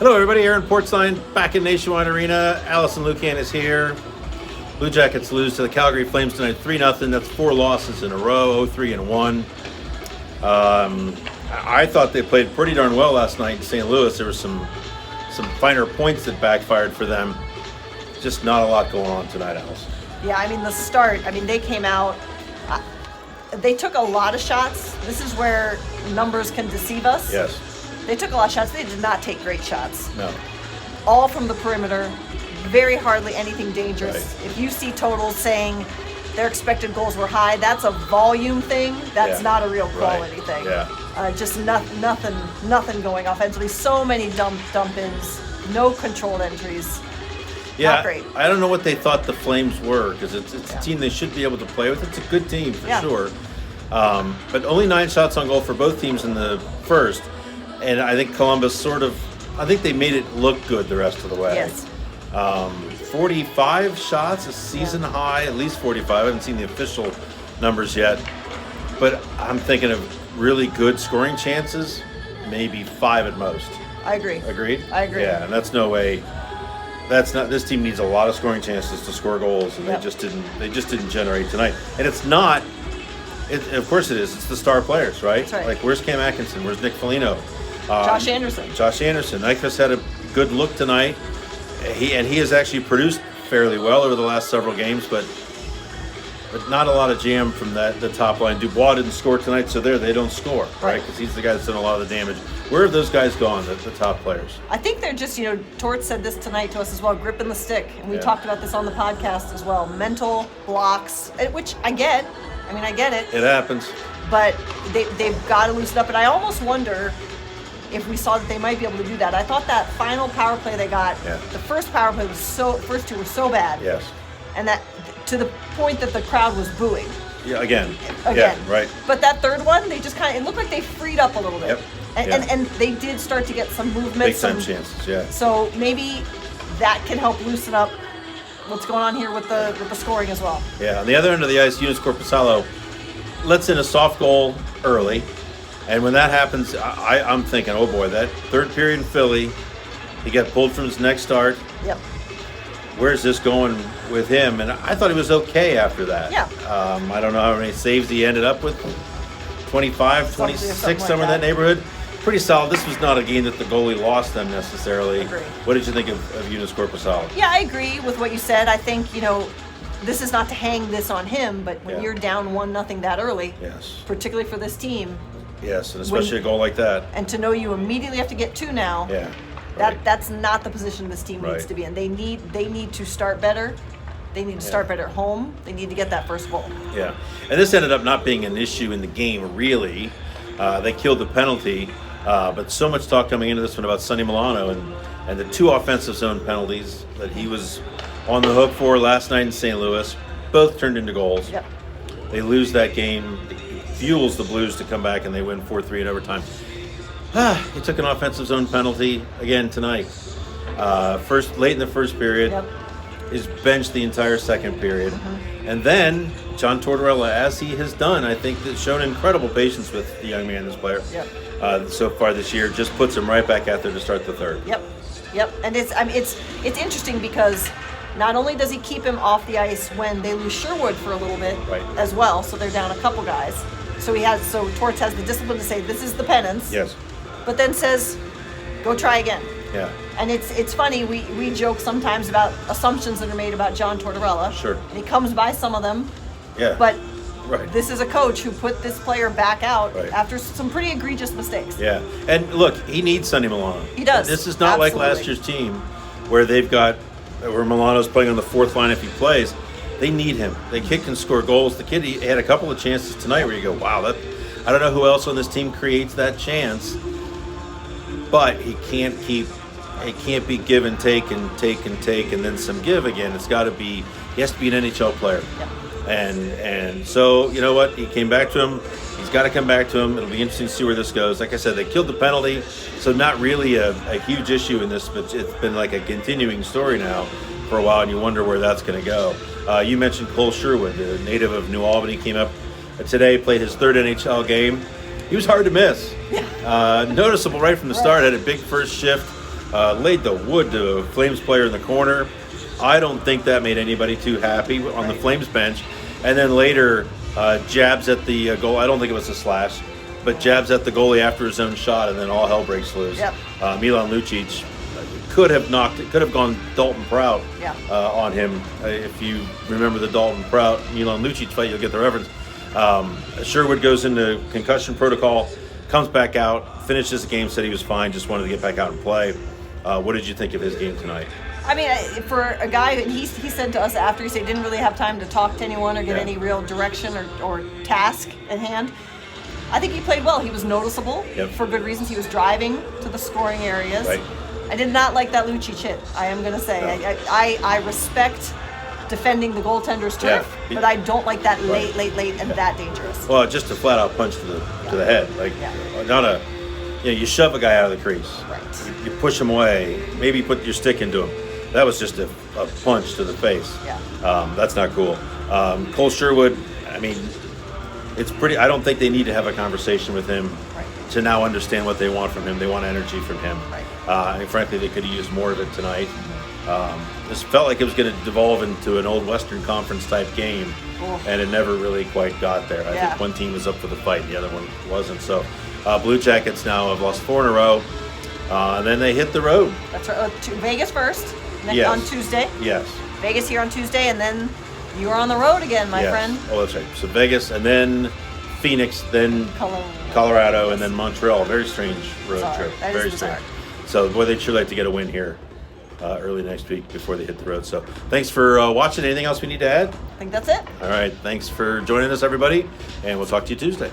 Hello, everybody. Aaron Portzline back in Nationwide Arena. Allison Lucan is here. Blue Jackets lose to the Calgary Flames tonight, 3-0. That's 4 losses in a row, 0-3-1. I thought they played pretty darn well last night in St. Louis. There were some finer points that backfired for them. Just not a lot going on tonight, Allison. Yeah, I mean, the start, they came out, they took a lot of shots. This is where numbers can deceive us. Yes. They took a lot of shots. They did not take great shots. No. All from the perimeter. Very hardly anything dangerous. Right. If you see totals saying their expected goals were high, that's a volume thing. That's not a real quality thing. Yeah. Just nothing going offensively. So many dump-ins. No controlled entries. Yeah, not great. I don't know what they thought the Flames were, because it's a team they should be able to play with. It's a good team for sure. But only 9 shots on goal for both teams in the first. And I think Columbus I think they made it look good the rest of the way. Yes. 45 shots, a season high, at least 45. I haven't seen the official numbers yet. But I'm thinking of really good scoring chances, maybe 5 at most. I agree. Agreed? I agree. Yeah, and that's no way. This team needs a lot of scoring chances to score goals, and they just didn't generate tonight. And it's not, of course it is, it's the star players, right? That's right. Like, where's Cam Atkinson? Where's Nick Foligno? Josh Anderson. Nyquist had a good look tonight. He has actually produced fairly well over the last several games, but not a lot of jam from the top line. Dubois didn't score tonight, so they don't score, right? Because he's the guy that's done a lot of the damage. Where have those guys gone, the top players? I think they're just, Torts said this tonight to us as well, gripping the stick. And we talked about this on the podcast as well. Mental blocks, which I get. I get it. It happens. But they've got to loosen up. And I almost wonder if we saw that they might be able to do that. I thought that final power play they got, the first power play first 2 were so bad. Yes. And that to the point that the crowd was booing. Yeah, again. Yeah, right. But that third one, they just it looked like they freed up a little bit. Yep. And they did start to get some movement. Big time chances, yeah. So maybe that can help loosen up what's going on here with the scoring as well. Yeah, on the other end of the ice, Eunice Corpusalo lets in a soft goal early. And when that happens, I'm thinking, oh boy, that third period in Philly, he got pulled from his next start. Yep. Where's this going with him? And I thought he was okay after that. Yeah. I don't know how many saves he ended up with. 25, 26, somewhere in that neighborhood. Pretty solid. This was not a game that the goalie lost them necessarily. Agree. What did you think of Eunice Corpusalo? Yeah, I agree with what you said. I think, this is not to hang this on him, but when you're down 1-0 that early, particularly for this team. Yes, and especially a goal like that. And to know you immediately have to get 2 now. Yeah. Right. That's not the position this team needs to be in. They need to start better. They need to start better at home. They need to get that first goal. Yeah. And this ended up not being an issue in the game, really. They killed the penalty. But so much talk coming into this one about Sonny Milano and the 2 offensive zone penalties that he was on the hook for last night in St. Louis. Both turned into goals. Yep. They lose that game. It fuels the Blues to come back, and they win 4-3 in overtime. He took an offensive zone penalty again tonight. Late in the first period. Yep. Is benched the entire second period. And then John Tortorella, as he has done, I think, has shown incredible patience with the young man, this player. Yep. So far this year, just puts him right back out there to start the third. Yep. And it's interesting because not only does he keep him off the ice when they lose Sherwood for a little bit as well, so they're down a couple guys. So Torts has the discipline to say this is the penance. Yes. But then says, go try again. Yeah. And it's funny, we joke sometimes about assumptions that are made about John Tortorella. Sure. And he comes by some of them. Yeah. But this is a coach who put this player back out after some pretty egregious mistakes. Yeah. And look, he needs Sonny Milano. He does. This is not like last year's team where where Milano's playing on the 4th line if he plays. They need him. The kid can score goals. The kid, he had a couple of chances tonight where you go, wow, I don't know who else on this team creates that chance. But he can't be give and take and take and take and then some give again. He has to be an NHL player. Yep. And so, you know what? He came back to him. He's got to come back to him. It'll be interesting to see where this goes. Like I said, they killed the penalty, so not really a huge issue in this, but it's been like a continuing story now for a while, and you wonder where that's going to go. You mentioned Cole Sherwood, the native of New Albany, came up today, played his 3rd NHL game. He was hard to miss. Noticeable right from the start, had a big first shift, laid the wood to a Flames player in the corner. I don't think that made anybody too happy on the Flames bench. And then later, jabs at the goal. I don't think it was a slash, but jabs at the goalie after his own shot, and then all hell breaks loose. Yep. Milan Lucic could have gone Dalton Prout on him. If you remember the Dalton Prout Milan Lucic fight, you'll get the reference. Sherwood goes into concussion protocol, comes back out, finishes the game, said he was fine, just wanted to get back out and play. What did you think of his game tonight? I mean, for a guy, he said to us after, he said he didn't really have time to talk to anyone or get any real direction or task at hand. I think he played well. He was noticeable for good reasons. He was driving to the scoring areas. Right. I did not like that Lucic hit, I am going to say. No. I respect defending the goaltender's turf, but I don't like that late and that dangerous. Well, just a flat-out punch to the head. Like, not a... you shove a guy out of the crease. Right. You push him away. Maybe put your stick into him. That was just a punch to the face. Yeah. That's not cool. Cole Sherwood, I mean, it's pretty... I don't think they need to have a conversation with him to now understand what they want from him. They want energy from him. Right. And frankly, they could have used more of it tonight. This felt like it was going to devolve into an old Western Conference type game, and it never really quite got there. I think one team was up for the fight, the other one wasn't. So Blue Jackets now have lost 4 in a row, and then they hit the road. That's right. To Vegas first, on Tuesday. Yes. Vegas here on Tuesday, and then you are on the road again, my friend. Oh, that's right. So Vegas, and then Phoenix, then Colorado, and then Montreal. Very strange road trip. Very strange. So, boy, they'd sure like to get a win here early next week before they hit the road. So, thanks for watching. Anything else we need to add? I think that's it. All right. Thanks for joining us, everybody, and we'll talk to you Tuesday.